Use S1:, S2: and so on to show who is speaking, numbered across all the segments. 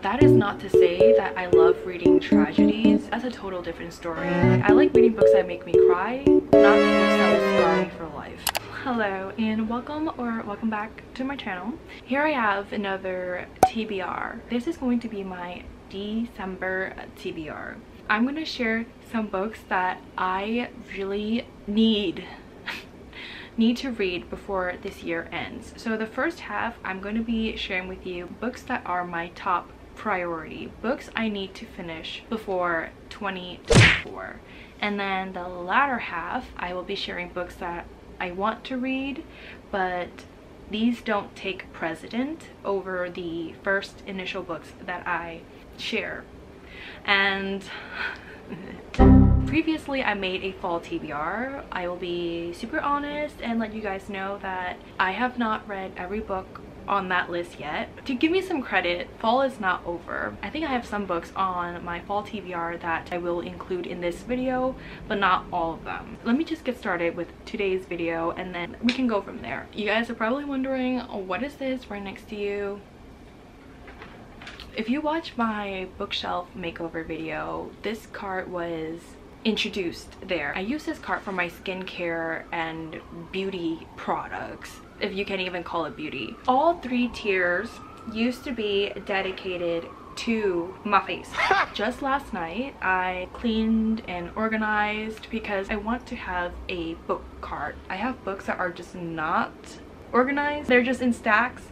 S1: That is not to say that I love reading tragedies. That's a total different story. I like reading books that make me cry, not books that will scar me for life. Hello and welcome back to my channel. Here I have another TBR. This is going to be my December TBR. I'm going to share some books that I really need to read before this year ends. So the first half, I'm going to be sharing with you books that are my top priority, books I need to finish before 2024. And then the latter half, I will be sharing books that I want to read, but these don't take precedent over the first initial books that I share. And previously I made a fall TBR. I will be super honest and let you guys know that I have not read every book on that list yet. To give me some credit, fall is not over. I think I have some books on my fall TBR that I will include in this video, but not all of them. Let me just get started with today's video and then we can go from there. You guys are probably wondering, what is this right next to you? If you watch my bookshelf makeover video, this cart was introduced there. I use this cart for my skincare and beauty products, if you can even call it beauty. All three tiers used to be dedicated to my face. Just last night I cleaned and organized because I want to have a book cart. I have books that are just not organized. They're just in stacks,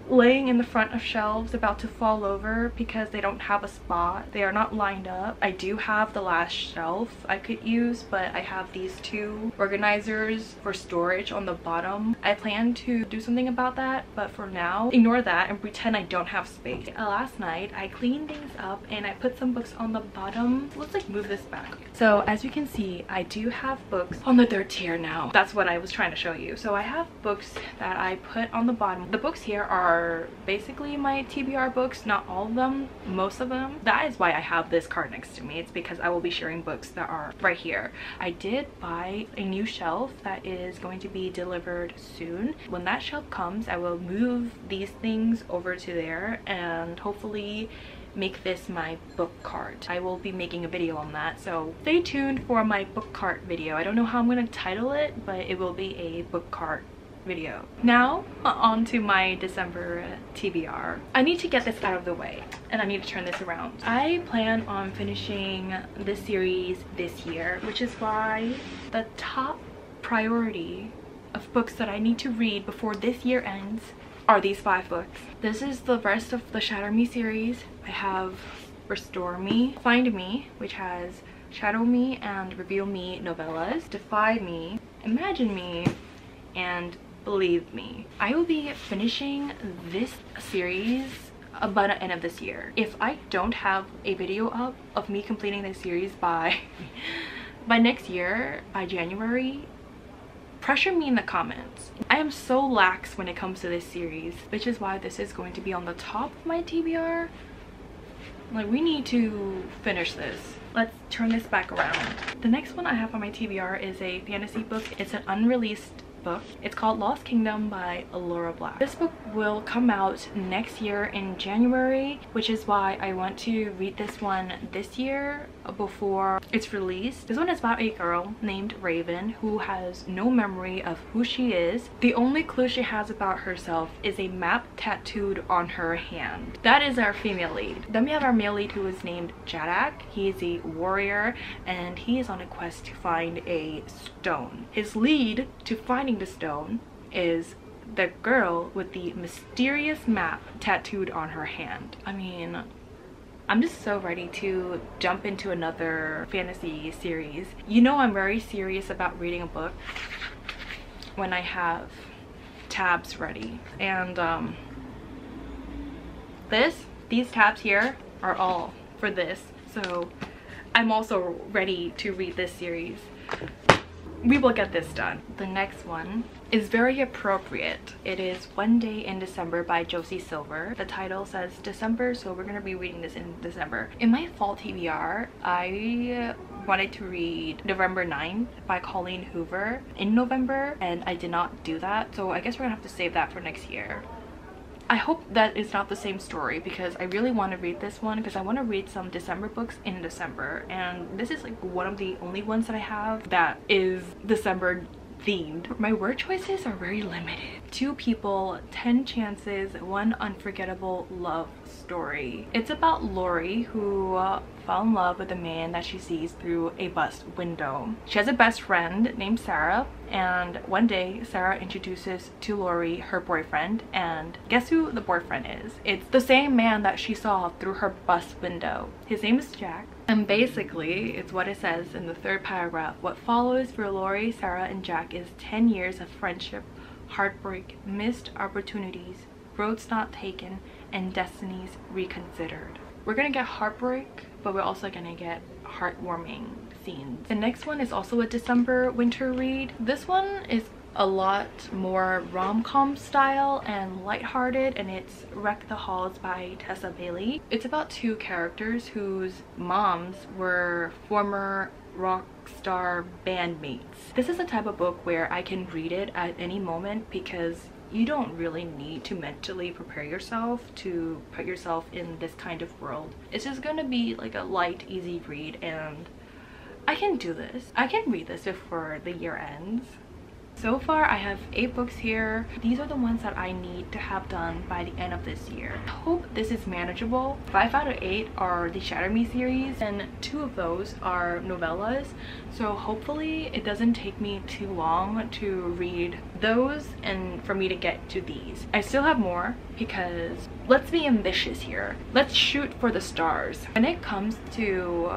S1: laying in the front of shelves about to fall over because they don't have a spot. They are not lined up. I do have the last shelf I could use, but I have these two organizers for storage on the bottom. I plan to do something about that, but for now, ignore that and pretend I don't have space. Last night, I cleaned things up and I put some books on the bottom. Let's like move this back. So as you can see, I do have books on the third tier now. That's what I was trying to show you. So I have books that I put on the bottom. The books here are basically my TBR books, not all of them, most of them. That is why I have this card next to me. It's because I will be sharing books that are right here. I did buy a new shelf that is going to be delivered soon. When that shelf comes, I will move these things over to there and hopefully make this my book cart. I will be making a video on that, so stay tuned for my book cart video. I don't know how I'm gonna title it, but it will be a book cart video. Now on to my December TBR. I need to get this out of the way and I need to turn this around. I plan on finishing this series this year, which is why the top priority of books that I need to read before this year ends are these 5 books. This is the rest of the Shatter Me series. I have Restore Me, Find Me, which has Shadow Me and Reveal Me novellas, Defy Me, Imagine Me, and Believe Me. I will be finishing this series by the end of this year. If I don't have a video up of me completing this series by next year, by January, pressure me in the comments. I am so lax when it comes to this series, which is why this is going to be on the top of my TBR. Like, we need to finish this. Let's turn this back around. The next one I have on my TBR is a fantasy book. It's an unreleased book. It's called Lost Kingdom by Laura Black. This book will come out next year in January, which is why I want to read this one this year before it's released. This one is about a girl named Raven who has no memory of who she is. The only clue she has about herself is a map tattooed on her hand. That is our female lead. Then we have our male lead who is named Jadak. He is a warrior and he is on a quest to find a stone. His lead to finding the stone is the girl with the mysterious map tattooed on her hand. I mean, I'm just so ready to jump into another fantasy series. You know, I'm very serious about reading a book when I have tabs ready. And these tabs here are all for this. So I'm also ready to read this series. We will get this done. The next one is very appropriate. It is One Day in December by Josie Silver. The title says December, so we're gonna be reading this in December. In my fall TBR, I wanted to read November 9th by Colleen Hoover in November, and I did not do that, so I guess we're gonna have to save that for next year. I hope that it's not the same story, because I really want to read this one because I want to read some December books in December, and this is like one of the only ones that I have that is December themed. My word choices are very limited. 2 people, 10 chances, 1 unforgettable love story. It's about Lori, who fell in love with a man that she sees through a bus window. She has a best friend named Sarah, and one day Sarah introduces to Lori her boyfriend, and guess who the boyfriend is? It's the same man that she saw through her bus window. His name is Jack. And basically, it's what it says in the 3rd paragraph. What follows for Lori, Sarah, and Jack is 10 years of friendship, heartbreak, missed opportunities, roads not taken, and destinies reconsidered. We're gonna get heartbreak, but we're also gonna get heartwarming scenes. The next one is also a December winter read. This one is a lot more rom-com style and lighthearted, and it's Wreck the Halls by Tessa Bailey. It's about 2 characters whose moms were former rock star bandmates. This is the type of book where I can read it at any moment because you don't really need to mentally prepare yourself to put yourself in this kind of world. It's just gonna be like a light, easy read, and I can do this. I can read this before the year ends. So far, I have 8 books here. These are the ones that I need to have done by the end of this year. I hope this is manageable. 5 out of 8 are the Shatter Me series, and 2 of those are novellas. So hopefully it doesn't take me too long to read those and for me to get to these. I still have more because let's be ambitious here. Let's shoot for the stars. When it comes to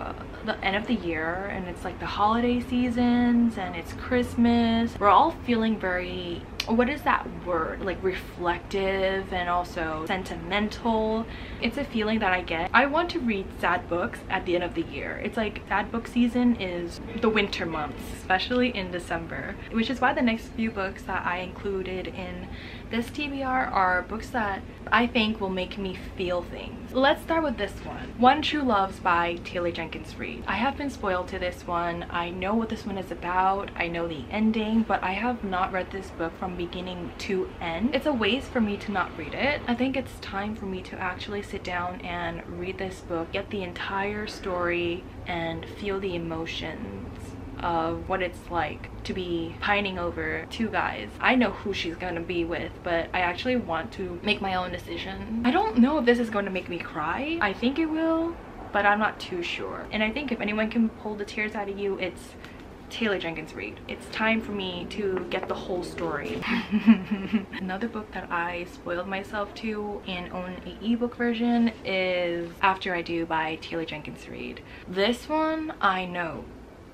S1: the end of the year and it's like the holiday seasons and it's Christmas, we're all feeling very, what is that word, like reflective and also sentimental. It's a feeling that I get. I want to read sad books at the end of the year. It's like sad book season is the winter months, especially in December, which is why the next few books that I included in this TBR are books that I think will make me feel things. Let's start with this one. One True Loves by Taylor Jenkins Reid. I have been spoiled to this one. I know what this one is about. I know the ending, but I have not read this book from beginning to end. It's a waste for me to not read it. I think it's time for me to actually sit down and read this book, get the entire story, and feel the emotions of what it's like to be pining over 2 guys. I know who she's gonna be with, but I actually want to make my own decision. I don't know if this is going to make me cry. I think it will, but I'm not too sure. And I think if anyone can pull the tears out of you, it's Taylor Jenkins Reid. It's time for me to get the whole story. Another book that I spoiled myself to and own an ebook version is After I Do by Taylor Jenkins Reid. This one I know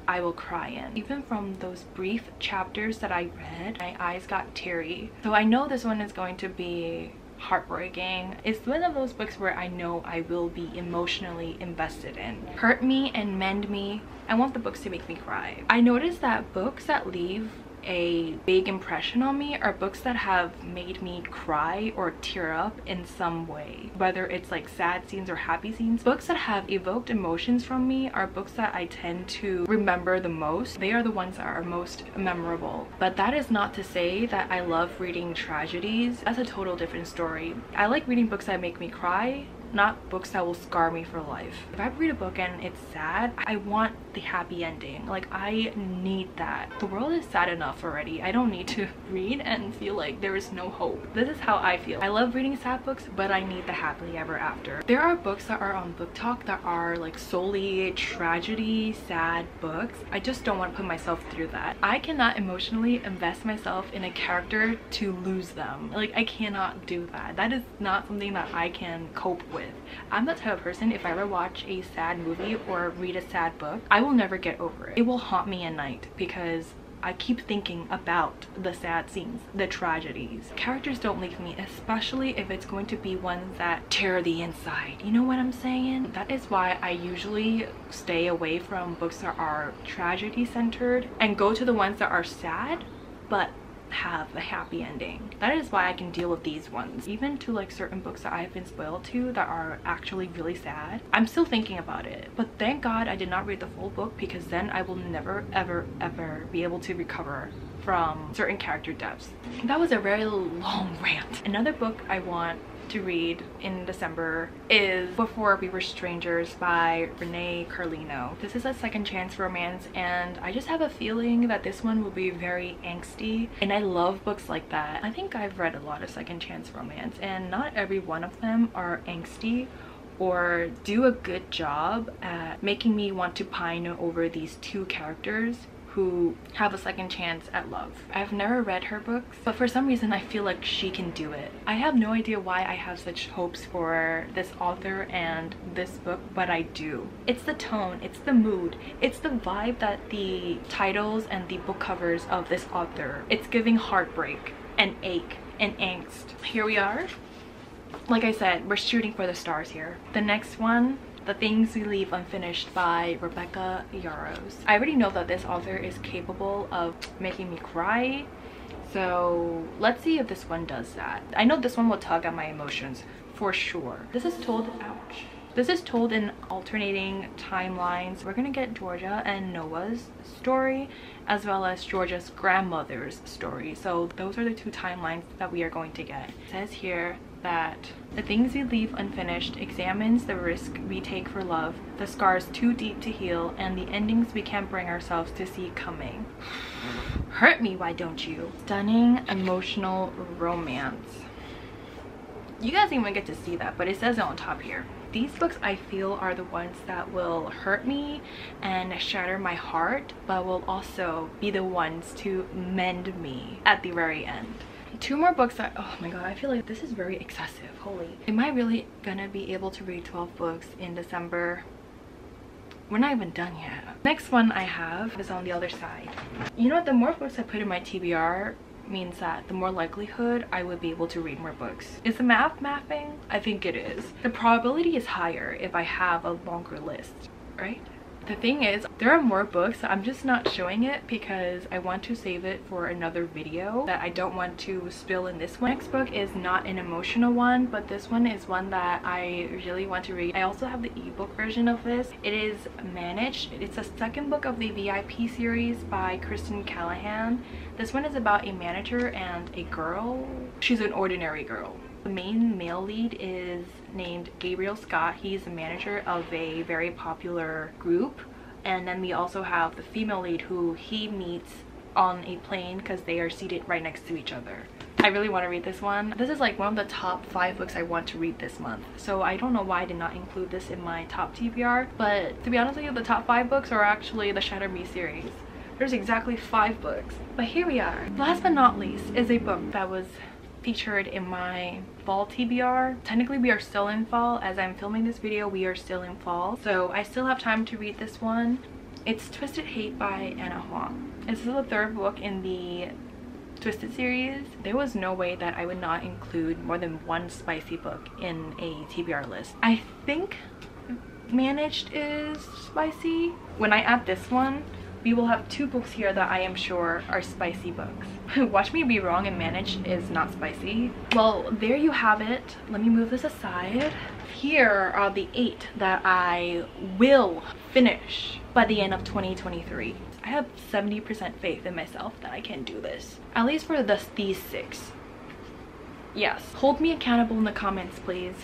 S1: I will cry in. Even from those brief chapters that I read, my eyes got teary. So I know this one is going to be heartbreaking. It's one of those books where I know I will be emotionally invested in. Hurt Me and Mend Me. I want the books to make me cry. I noticed that books that leave a big impression on me are books that have made me cry or tear up in some way, whether it's like sad scenes or happy scenes. Books that have evoked emotions from me are books that I tend to remember the most. They are the ones that are most memorable. But that is not to say that I love reading tragedies. That's a total different story. I like reading books that make me cry, not books that will scar me for life. If I read a book and it's sad, I want the happy ending. Like, I need that. The world is sad enough already. I don't need to read and feel like there is no hope. This is how I feel. I love reading sad books, but I need the happily ever after. There are books that are on Book Talk that are like solely tragedy, sad books. I just don't want to put myself through that. I cannot emotionally invest myself in a character to lose them. Like, I cannot do that. That is not something that I can cope with. I'm the type of person, if I ever watch a sad movie or read a sad book, I will never get over it. It will haunt me at night because I keep thinking about the sad scenes, the tragedies. Characters don't leave me, especially if it's going to be ones that tear the inside. You know what I'm saying? That is why I usually stay away from books that are tragedy centered and go to the ones that are sad but have a happy ending. That is why I can deal with these ones. Even to like certain books that I've been spoiled to that are actually really sad, I'm still thinking about it. But thank God I did not read the full book, because then I will never ever be able to recover from certain character depths. That was a very long rant. Another book I want to read in December is Before We Were Strangers by Renee Carlino. This is a second chance romance, and I just have a feeling that this one will be very angsty, and I love books like that. I think I've read a lot of second chance romance, and not every one of them are angsty or do a good job at making me want to pine over these two characters who have a second chance at love. I've never read her books, but for some reason I feel like she can do it. I have no idea why I have such hopes for this author and this book, but I do. It's the tone, it's the mood, it's the vibe that the titles and the book covers of this author. It's giving heartbreak and ache and angst. Here we are. Like I said, we're shooting for the stars here. The next one, The Things We Leave Unfinished by Rebecca Yarros. I already know that this author is capable of making me cry, so let's see if this one does that. I know this one will tug at my emotions for sure. This is told, ouch. This is told in alternating timelines. We're gonna get Georgia and Noah's story, as well as Georgia's grandmother's story. So those are the two timelines that we are going to get. It says here that The Things We Leave Unfinished examines the risk we take for love, the scars too deep to heal, and the endings we can't bring ourselves to see coming. Hurt me, why don't you? Stunning emotional romance. You guys didn't even get to see that, but it says it on top here. These books I feel are the ones that will hurt me and shatter my heart, but will also be the ones to mend me at the very end. Two more books that, oh my god, I feel like this is very excessive. Holy, am I really gonna be able to read 12 books in December? We're not even done yet. Next one I have is on the other side. You know what, the more books I put in my TBR means that the more likelihood I would be able to read more books. Is the math mapping? I think it is. The probability is higher if I have a longer list, right? The thing is, there are more books. I'm just not showing it because I want to save it for another video that I don't want to spill in this one. Next book is not an emotional one, but this one is one that I really want to read. I also have the ebook version of this. It is Managed. It's the second book of the VIP series by Kristen Callahan. This one is about a manager and a girl. She's an ordinary girl. The main male lead is named Gabriel Scott. He's a manager of a very popular group, and then we also have the female lead who he meets on a plane because they are seated right next to each other. I really want to read this one. This is like one of the top 5 books I want to read this month, so I don't know why I did not include this in my top TBR, but to be honest with you, the top 5 books are actually the Shatter Me series. There's exactly 5 books, but here we are. Last but not least is a book that was featured in my fall TBR. Technically we are still in fall. As I'm filming this video, we are still in fall, so I still have time to read this one. It's Twisted Hate by Anna Huang. This is the 3rd book in the Twisted series. There was no way that I would not include more than one spicy book in a TBR list. I think Managed is spicy. When I add this one, we will have 2 books here that I am sure are spicy books. Watch me be wrong and Managed is not spicy. Well, there you have it. Let me move this aside. Here are the 8 that I will finish by the end of 2023. I have 70% faith in myself that I can do this. At least for these 6. Yes. Hold me accountable in the comments, please.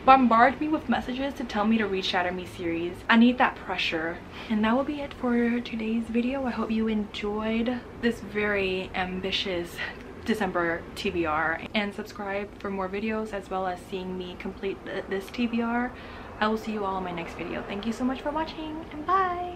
S1: Bombard me with messages to tell me to read Shatter Me series. I need that pressure. And that will be it for today's video. I hope you enjoyed this very ambitious December TBR, and subscribe for more videos as well as seeing me complete this TBR. I will see you all in my next video. Thank you so much for watching, and bye!